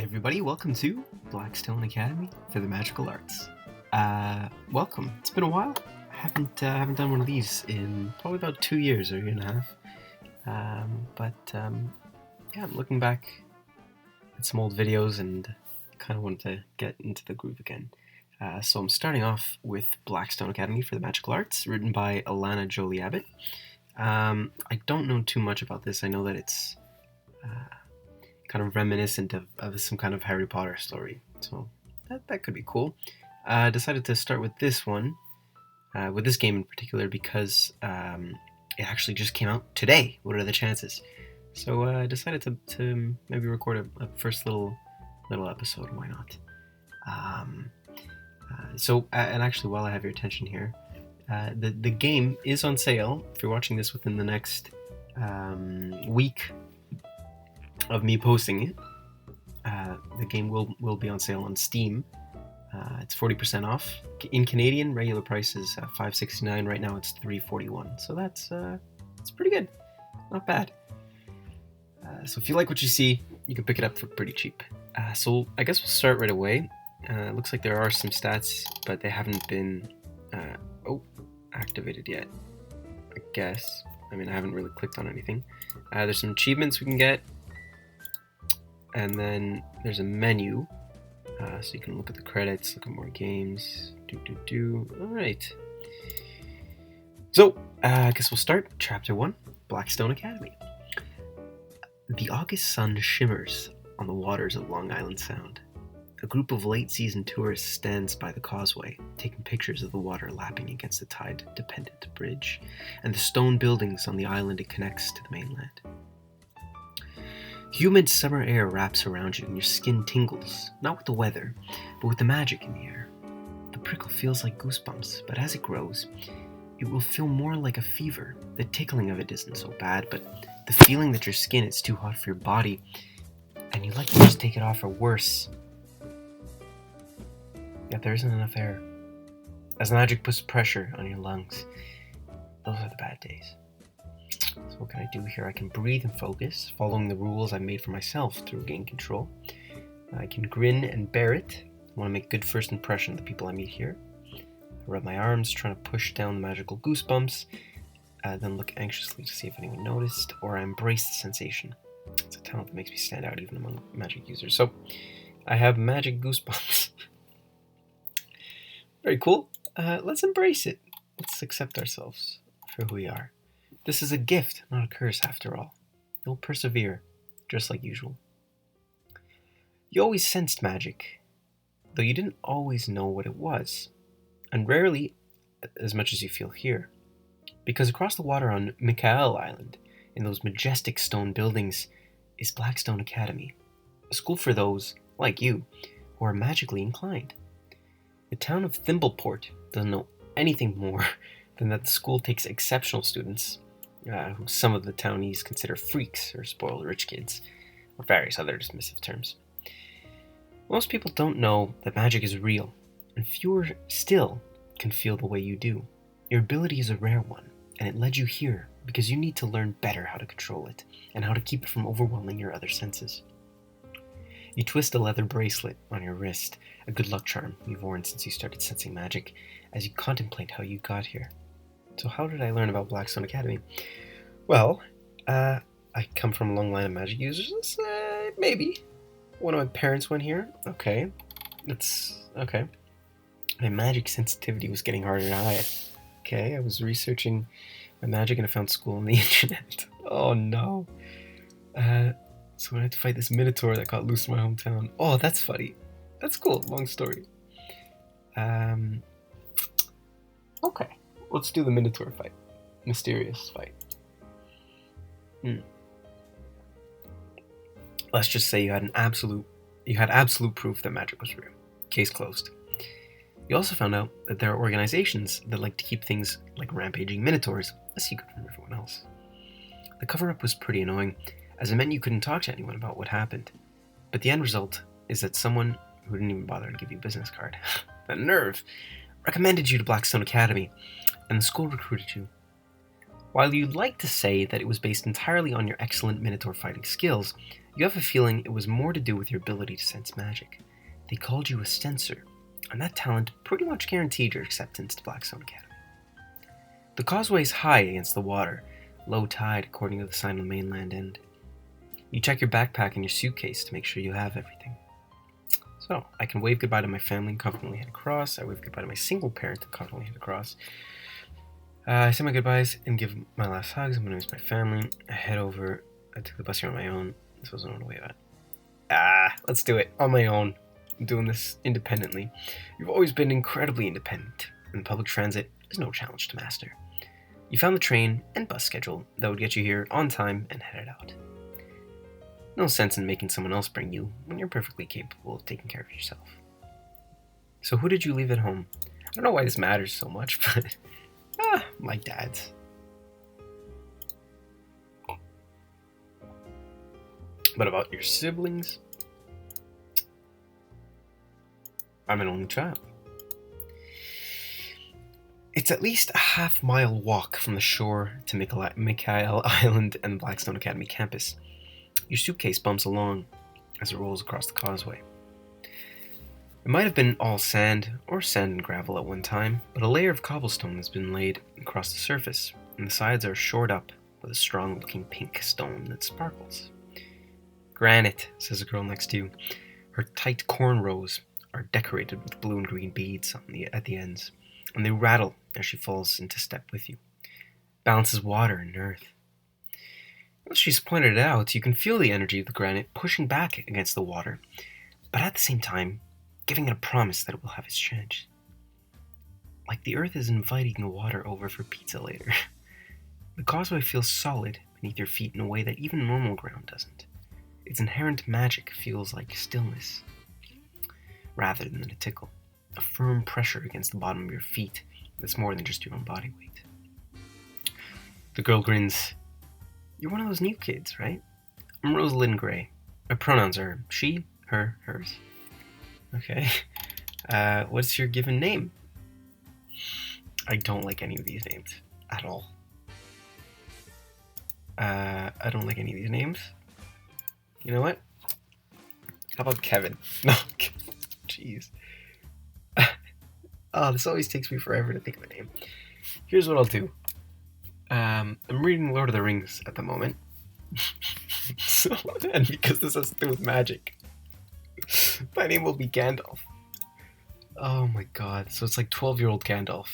everybody, welcome to Blackstone Academy for the Magical Arts. Welcome. It's been a while. I haven't done one of these in probably about 2 years or a year and a half. Yeah, I'm looking back at some old videos and kind of wanted to get into the groove again. So I'm starting off with Blackstone Academy for the Magical Arts, written by Alana Joli Abbott. I don't know too much about this. I know that it's kind of reminiscent of some kind of Harry Potter story, so that could be cool. I decided to start with this one, with this game in particular, because it actually just came out today. What are the chances? So I decided to maybe record a first little episode. Why not? And actually, while I have your attention here, the game is on sale. If you're watching this within the next week of me posting it, the game will be on sale on Steam. It's 40% off. In Canadian, regular price is $5.69. Right now it's $3.41. So that's pretty good. Not bad. So if you like what you see, you can pick it up for pretty cheap. So I guess we'll start right away. It looks like there are some stats, but they haven't been activated yet, I guess. I mean, I haven't really clicked on anything. There's some achievements we can get. And then there's a menu, so you can look at the credits, look at more games, Alright. So, I guess we'll start. Chapter 1, Blackstone Academy. The August sun shimmers on the waters of Long Island Sound. A group of late-season tourists stands by the causeway, taking pictures of the water lapping against the tide-dependent bridge, and the stone buildings on the island it connects to the mainland. Humid summer air wraps around you and your skin tingles, not with the weather, but with the magic in the air. The prickle feels like goosebumps, but as it grows, it will feel more like a fever. The tickling of it isn't so bad, but the feeling that your skin is too hot for your body, and you'd like to just take it off, or worse. Yet there isn't enough air. As the magic puts pressure on your lungs, those are the bad days. So what can I do here? I can breathe and focus, following the rules I made for myself to regain control. I can grin and bear it. I want to make a good first impression of the people I meet here. I rub my arms, trying to push down the magical goosebumps, then look anxiously to see if anyone noticed, or I embrace the sensation. It's a talent that makes me stand out even among magic users. So I have magic goosebumps. Very cool. Let's embrace it. Let's accept ourselves for who we are. This is a gift, not a curse, after all. You'll persevere, just like usual. You always sensed magic, though you didn't always know what it was, and rarely as much as you feel here. Because across the water on Michael Island, in those majestic stone buildings, is Blackstone Academy, a school for those, like you, who are magically inclined. The town of Thimbleport doesn't know anything more than that the school takes exceptional students, who some of the townies consider freaks or spoiled rich kids, or various other dismissive terms. Most people don't know that magic is real, and fewer still can feel the way you do. Your ability is a rare one, and it led you here because you need to learn better how to control it, and how to keep it from overwhelming your other senses. You twist a leather bracelet on your wrist, a good luck charm you've worn since you started sensing magic, as you contemplate how you got here. So how did I learn about Blackstone Academy? Well, I come from a long line of magic users. Maybe. One of my parents went here. Okay. Okay. My magic sensitivity was getting harder to hide. Okay, I was researching my magic and I found school on the internet. Oh no. So I had to fight this minotaur that got loose in my hometown. Oh, that's funny. That's cool. Long story. Okay. Let's do the minotaur fight. Mysterious fight. Let's just say you had absolute proof that magic was real. Case closed. You also found out that there are organizations that like to keep things like rampaging minotaurs a secret from everyone else. The cover-up was pretty annoying, as it meant you couldn't talk to anyone about what happened. But the end result is that someone who didn't even bother to give you a business card, the nerve, recommended you to Blackstone Academy, and the school recruited you. While you'd like to say that it was based entirely on your excellent Minotaur fighting skills, you have a feeling it was more to do with your ability to sense magic. They called you a Stencer, and that talent pretty much guaranteed your acceptance to Blackstone Academy. The causeway is high against the water, low tide according to the sign on the mainland end. You check your backpack and your suitcase to make sure you have everything. So, I can wave goodbye to my family and confidently head across. I wave goodbye to my single parent and confidently head across. I say my goodbyes and give my last hugs. I'm going to miss my family. I head over. I took the bus here on my own. This wasn't on the way out. Let's do it on my own. I'm doing this independently. You've always been incredibly independent, and public transit is no challenge to master. You found the train and bus schedule that would get you here on time and headed out. No sense in making someone else bring you when you're perfectly capable of taking care of yourself. So who did you leave at home? I don't know why this matters so much, but my dad's. But about your siblings? I'm an only child. It's at least a half-mile walk from the shore to Mikhail Island and the Blackstone Academy campus. Your suitcase bumps along as it rolls across the causeway. It might have been all sand or sand and gravel at one time, but a layer of cobblestone has been laid across the surface, and the sides are shored up with a strong-looking pink stone that sparkles. Granite, says the girl next to you. Her tight cornrows are decorated with blue and green beads at the ends, and they rattle as she falls into step with you. Balances water and earth. As she's pointed it out, you can feel the energy of the granite pushing back against the water, but at the same time, giving it a promise that it will have its chance. Like the earth is inviting the water over for pizza later. The causeway feels solid beneath your feet in a way that even normal ground doesn't. Its inherent magic feels like stillness, rather than a tickle. A firm pressure against the bottom of your feet that's more than just your own body weight. The girl grins. You're one of those new kids, right? I'm Rosalind Gray. My pronouns are she, her, hers. Okay. What's your given name? I don't like any of these names at all. I don't like any of these names. You know what? How about Kevin? No, jeez. Oh, this always takes me forever to think of a name. Here's what I'll do. I'm reading Lord of the Rings at the moment. And because this has to do with magic, my name will be Gandalf. Oh my god. So it's like 12-year-old Gandalf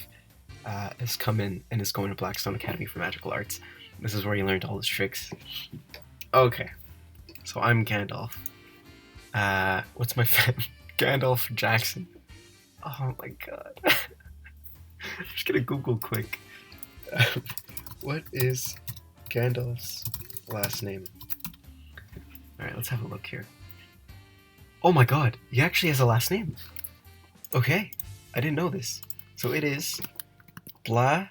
has come in and is going to Blackstone Academy for Magical Arts. This is where he learned all his tricks. Okay. So I'm Gandalf. What's my Gandalf Jackson. Oh my god. I'm just gonna Google quick. What is Gandalf's last name? Alright, let's have a look here. Oh my god, he actually has a last name. Okay, I didn't know this. So it is Bladorthin.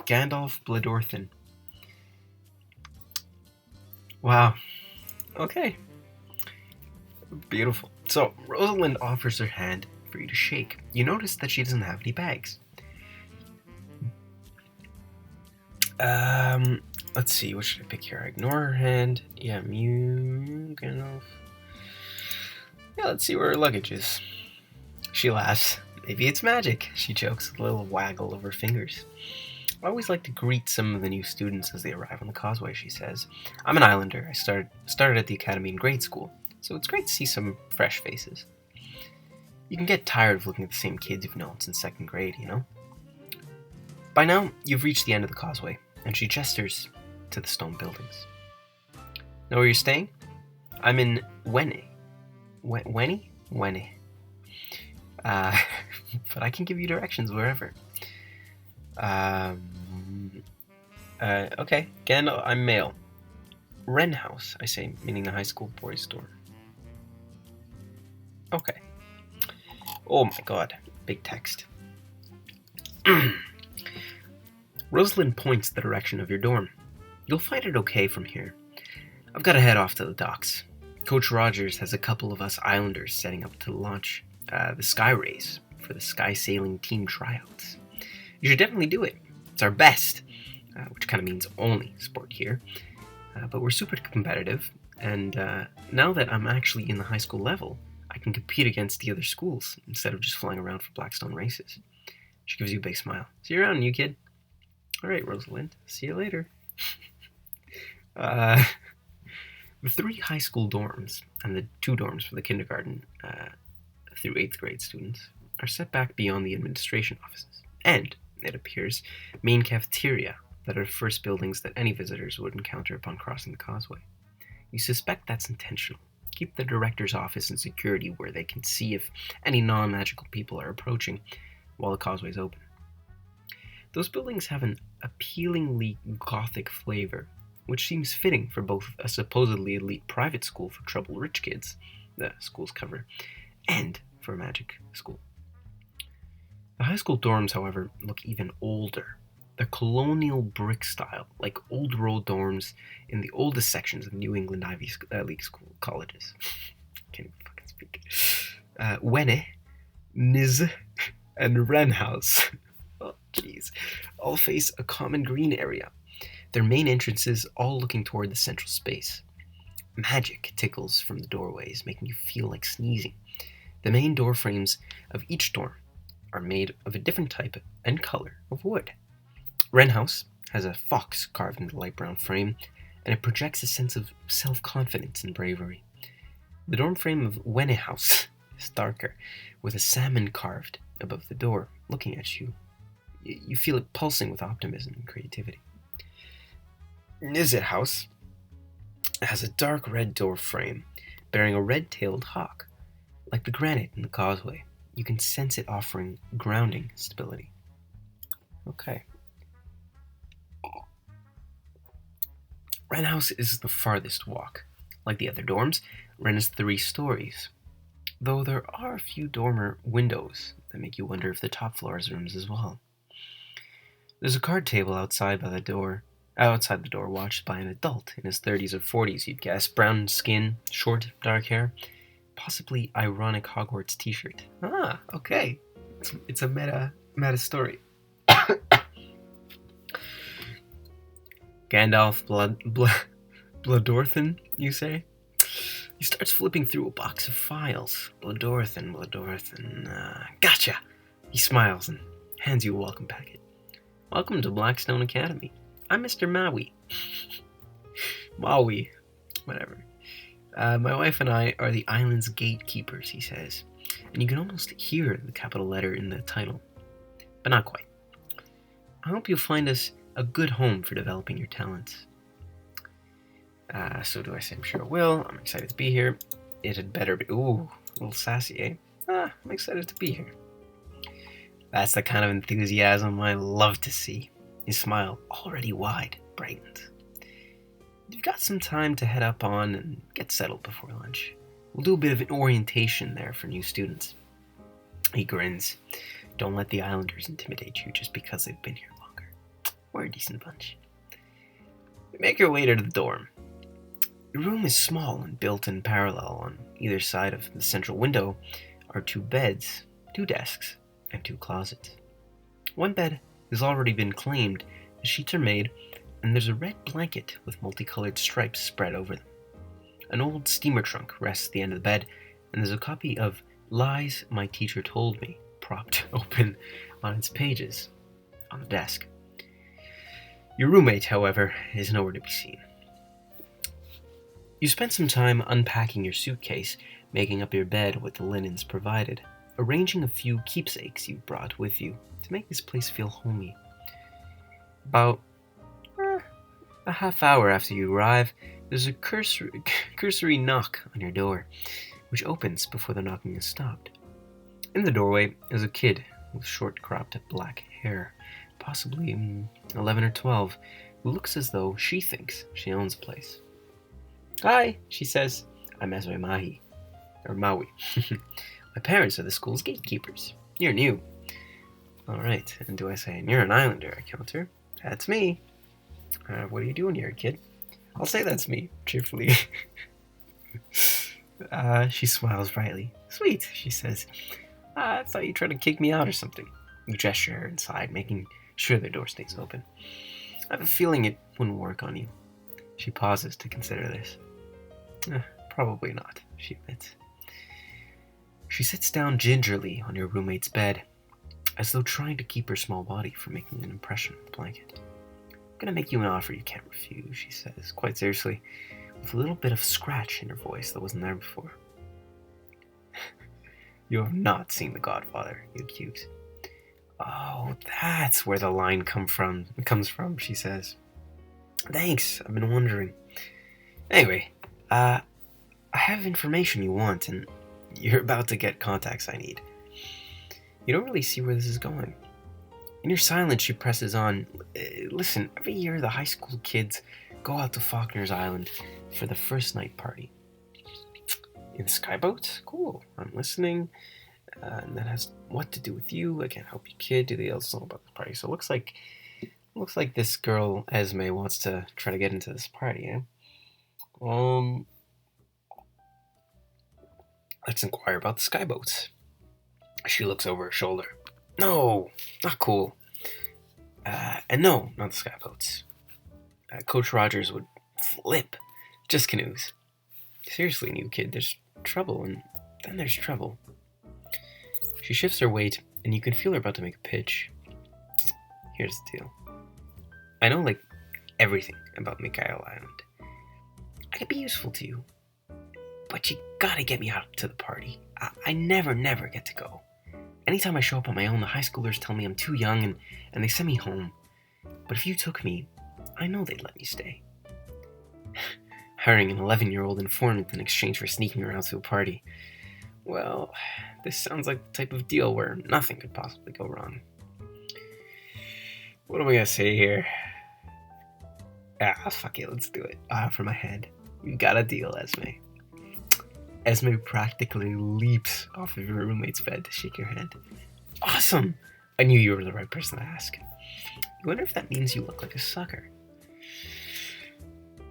Gandalf Bladorthin. Wow. Okay. Beautiful. So, Rosalind offers her hand for you to shake. You notice that she doesn't have any bags. Let's see, what should I pick here? I ignore her hand. Yeah, Gandalf. Yeah, let's see where her luggage is. She laughs. Maybe it's magic, she jokes with a little waggle of her fingers. I always like to greet some of the new students as they arrive on the causeway, she says. I'm an islander. I started at the academy in grade school, so it's great to see some fresh faces. You can get tired of looking at the same kids you've known since second grade, you know? By now, you've reached the end of the causeway, and she gestures to the stone buildings. Know where you're staying? I'm in Wene. Wene. But I can give you directions wherever. Okay. Again, I'm male. Wren House, I say, meaning the high school boys' store. Okay. Oh my god. Big text. Rosalind points the direction of your dorm. You'll find it okay from here. I've got to head off to the docks. Coach Rogers has a couple of us islanders setting up to launch the Sky Race for the Sky Sailing Team tryouts. You should definitely do it. It's our best, which kind of means only sport here. But we're super competitive, and now that I'm actually in the high school level, I can compete against the other schools instead of just flying around for Blackstone races. She gives you a big smile. See you around, new kid. All right, Rosalind. See you later. The 3 high school dorms and the 2 dorms for the kindergarten through 8th grade students are set back beyond the administration offices, and, it appears, main cafeteria that are the first buildings that any visitors would encounter upon crossing the causeway. You suspect that's intentional. Keep the director's office and security where they can see if any non-magical people are approaching while the causeway is open. Those buildings have an appealingly gothic flavor, which seems fitting for both a supposedly elite private school for troubled rich kids, the school's cover, and for a magic school. The high school dorms, however, look even older. The colonial brick style, like old road dorms in the oldest sections of New England Ivy League school colleges. Can't even fucking speak. Wenne, Niz, and Wren House, oh jeez, all face a common green area. Their main entrances all looking toward the central space. Magic tickles from the doorways, making you feel like sneezing. The main door frames of each dorm are made of a different type and color of wood. Wren House has a fox carved into the light brown frame, and it projects a sense of self-confidence and bravery. The dorm frame of Wenne House is darker, with a salmon carved above the door, looking at you. You feel it pulsing with optimism and creativity. Nizit House has a dark red door frame, bearing a red-tailed hawk. Like the granite in the causeway, you can sense it offering grounding stability. Okay. Wren House is the farthest walk. Like the other dorms, Wren is 3 stories, though there are a few dormer windows that make you wonder if the top floor has rooms as well. There's a card table outside the door, watched by an adult in his 30s or 40s, you'd guess. Brown skin, short, dark hair, possibly ironic Hogwarts t-shirt. Ah, okay. It's a meta story. Gandalf Bloodorthan, you say? He starts flipping through a box of files. Bloodorthan. Gotcha! He smiles and hands you a welcome packet. Welcome to Blackstone Academy. I'm Mr. Maui. Maui. Whatever. My wife and I are the island's gatekeepers, he says. And you can almost hear the capital letter in the title. But not quite. I hope you'll find us a good home for developing your talents. So do I say I'm sure I will. I'm excited to be here. It had better be... Ooh, a little sassy, eh? I'm excited to be here. That's the kind of enthusiasm I love to see. His smile, already wide, brightens. You've got some time to head up on and get settled before lunch. We'll do a bit of an orientation there for new students. He grins. Don't let the Islanders intimidate you just because they've been here longer. We're a decent bunch. You make your way to the dorm. Your room is small and built in parallel. On either side of the central window are 2 beds, 2 desks, and 2 closets. One bed has already been claimed, the sheets are made, and there's a red blanket with multicolored stripes spread over them. An old steamer trunk rests at the end of the bed, and there's a copy of Lies My Teacher Told Me propped open on its pages on the desk. Your roommate, however, is nowhere to be seen. You spend some time unpacking your suitcase, making up your bed with the linens provided, arranging a few keepsakes you've brought with you to make this place feel homey. About a half hour after you arrive, there's a cursory knock on your door, which opens before the knocking is stopped. In the doorway is a kid with short cropped black hair, possibly 11 or 12, who looks as though she thinks she owns the place. Hi, she says. I'm Esme Maui. My parents are the school's gatekeepers. You're new. Alright, and do I say, and you're an Islander, I counter. That's me. What are you doing here, kid? I'll say that's me, cheerfully. She smiles brightly. Sweet, she says. I thought you tried to kick me out or something. You gesture her inside, making sure the door stays open. I have a feeling it wouldn't work on you. She pauses to consider this. Probably not, she admits. She sits down gingerly on your roommate's bed, as though trying to keep her small body from making an impression on the blanket. I'm gonna make you an offer you can't refuse, she says, quite seriously, with a little bit of scratch in her voice that wasn't there before. You have not seen The Godfather, you accuse. Oh, that's where the line comes from, she says. Thanks, I've been wondering. Anyway, I have information you want, and you're about to get contacts I need. You don't really see where this is going. In her silence, she presses on. Listen, every year the high school kids go out to Faulkner's Island for the first night party. In Skyboat? Cool, I'm listening. And that has what to do with you. I can't help you, kid. Do they also know about the party? So it looks like this girl, Esme, wants to try to get into this party, eh? Let's inquire about the Skyboats. She looks over her shoulder. No, not cool. And no, not the Skyboats. Coach Rogers would flip. Just canoes. Seriously, new kid, there's trouble, and then there's trouble. She shifts her weight, and you can feel her about to make a pitch. Here's the deal. I know, everything about Mikhail Island. I could be useful to you, but you gotta get me out to the party. I never get to go. Anytime I show up on my own, the high schoolers tell me I'm too young, and they send me home. But if you took me, I know they'd let me stay. Hiring an 11-year-old informant in exchange for sneaking around to a party. Well, this sounds like the type of deal where nothing could possibly go wrong. What am I gonna say here? Fuck it, let's do it. For my head. You got a deal, Esme. Esme practically leaps off of your roommate's bed to shake your hand. Awesome! I knew you were the right person to ask. You wonder if that means you look like a sucker.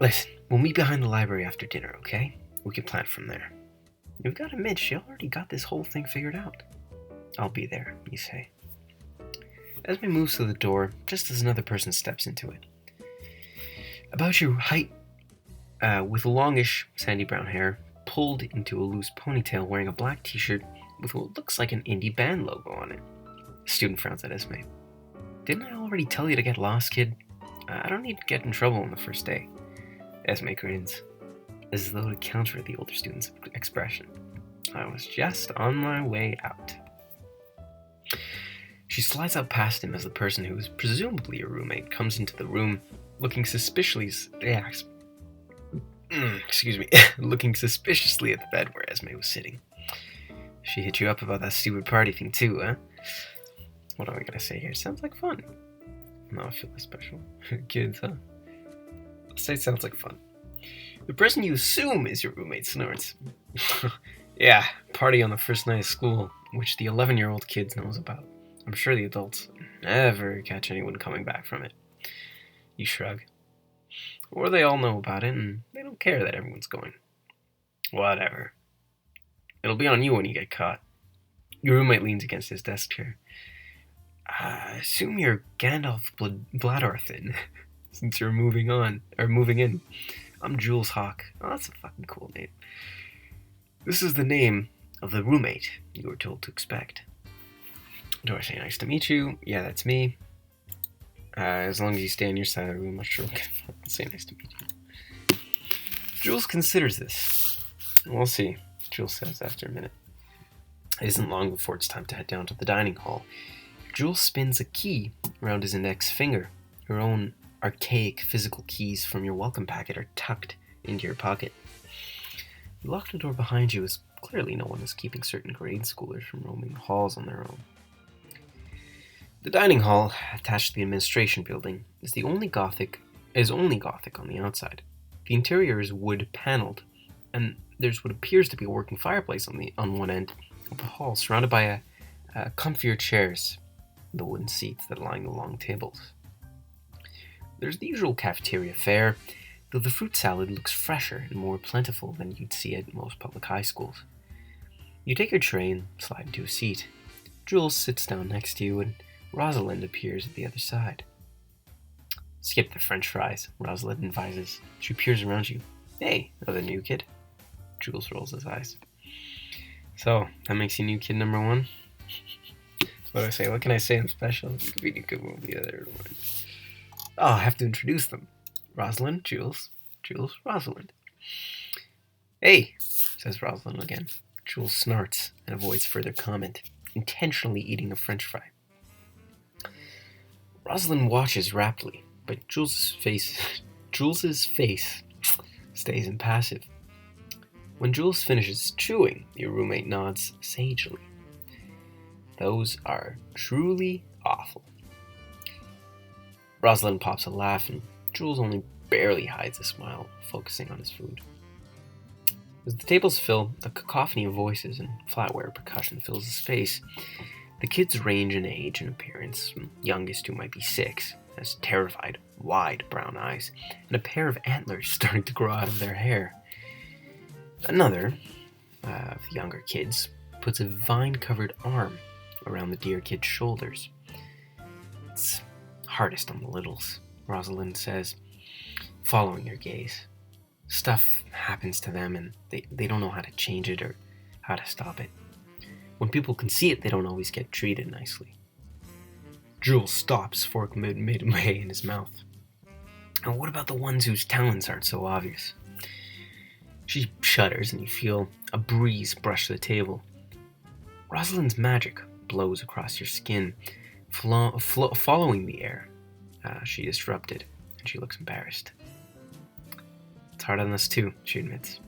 Listen, we'll meet behind the library after dinner, okay? We can plan from there. You've got to admit, she already got this whole thing figured out. I'll be there, you say. Esme moves to the door just as another person steps into it. About your height, with longish, sandy brown hair, pulled into a loose ponytail, wearing a black t-shirt with what looks like an indie band logo on it. The student frowns at Esme. Didn't I already tell you to get lost, kid? I don't need to get in trouble on the first day. Esme grins, as though to counter the older student's expression. I was just on my way out. She slides out past him as the person who is presumably your roommate comes into the room, looking suspiciously looking suspiciously at the bed where Esme was sitting. She hit you up about that stupid party thing too, huh? What am I gonna say here? Sounds like fun. No, I feel less special. Kids, huh? Let's say it sounds like fun. The person you assume is your roommate snorts. Yeah, party on the first night of school, which the 11-year-old kid knows about. I'm sure the adults never catch anyone coming back from it. You shrug. Or they all know about it, and they don't care that everyone's going. Whatever. It'll be on you when you get caught. Your roommate leans against his desk chair. I assume you're Gandalf Bladorthin, since you're moving in. I'm Jules Hawk. Oh, that's a fucking cool name. This is the name of the roommate you were told to expect. Do I say nice to meet you? Yeah, that's me. As long as you stay on your side of the room, I'm sure we'll say nice to meet you. Jules considers this. We'll see, Jules says after a minute. It isn't long before it's time to head down to the dining hall. Jules spins a key around his index finger. Her own archaic physical keys from your welcome packet are tucked into your pocket. You lock the door behind you as clearly no one is keeping certain grade schoolers from roaming the halls on their own. The dining hall, attached to the administration building, is only Gothic on the outside. The interior is wood paneled, and there's what appears to be a working fireplace on one end of the hall, surrounded by comfier chairs, the wooden seats that line the long tables. There's the usual cafeteria fare, though the fruit salad looks fresher and more plentiful than you'd see at most public high schools. You take your tray and slide into a seat. Jules sits down next to you, and Rosalind appears at the other side. Skip the french fries, Rosalind advises. She peers around you. Hey, another new kid. Jules rolls his eyes. So, that makes you new kid number 1? What do I say? What can I say? I'm special. You could be new kid, won't be the other one. Oh, I have to introduce them. Rosalind, Jules, Jules, Rosalind. Hey, says Rosalind again. Jules snorts and avoids further comment, intentionally eating a french fry. Rosalind watches raptly, but Jules's face stays impassive. When Jules finishes chewing, your roommate nods sagely. Those are truly awful. Rosalind pops a laugh, and Jules only barely hides a smile, focusing on his food. As the tables fill, a cacophony of voices and flatware percussion fills the space. The kids range in age and appearance, from youngest who might be 6, has terrified, wide brown eyes, and a pair of antlers starting to grow out of their hair. Another, of the younger kids, puts a vine-covered arm around the dear kid's shoulders. It's hardest on the littles, Rosalind says, following your gaze. Stuff happens to them and they don't know how to change it or how to stop it. When people can see it, they don't always get treated nicely. Jules stops, fork midway in his mouth. And what about the ones whose talents aren't so obvious? She shudders and you feel a breeze brush the table. Rosalind's magic blows across your skin, following the air she disrupted, and she looks embarrassed. It's hard on us too, she admits.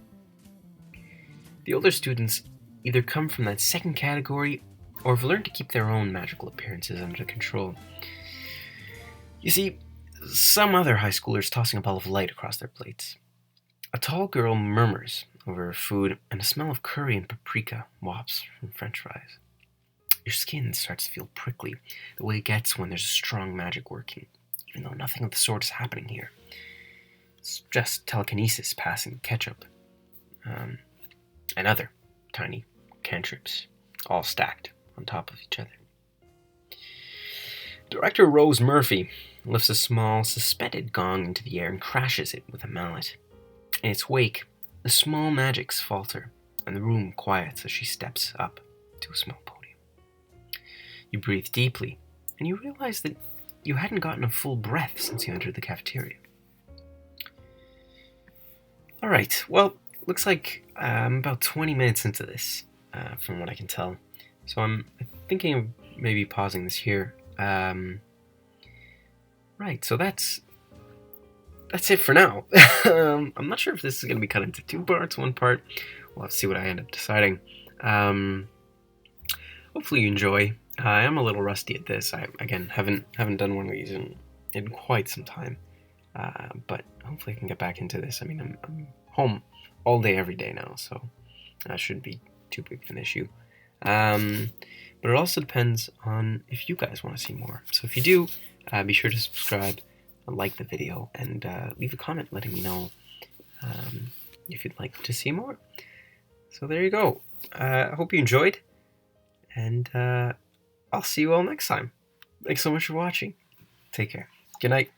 The older students either come from that second category or have learned to keep their own magical appearances under control. You see, some other high schoolers tossing a ball of light across their plates. A tall girl murmurs over her food, and a smell of curry and paprika wafts from french fries. Your skin starts to feel prickly, the way it gets when there's a strong magic working, even though nothing of the sort is happening here. It's just telekinesis passing ketchup. And other tiny cantrips, all stacked on top of each other. Director Rose Murphy lifts a small, suspended gong into the air and crashes it with a mallet. In its wake, the small magics falter, and the room quiets as she steps up to a small podium. You breathe deeply, and you realize that you hadn't gotten a full breath since you entered the cafeteria. Alright, well, looks like I'm about 20 minutes into this, from what I can tell. So I'm thinking of maybe pausing this here. Right, so that's it for now. I'm not sure if this is going to be cut into 2 parts, 1 part. We'll have to see what I end up deciding. Hopefully you enjoy. I am a little rusty at this. I, again, haven't done one of these in quite some time. But hopefully I can get back into this. I mean, I'm home all day, every day now, so that shouldn't be too big of an issue. But it also depends on if you guys want to see more. So if you do, be sure to subscribe, like the video, and leave a comment letting me know if you'd like to see more. So there you go. I hope you enjoyed, and I'll see you all next time. Thanks so much for watching. Take care. Good night.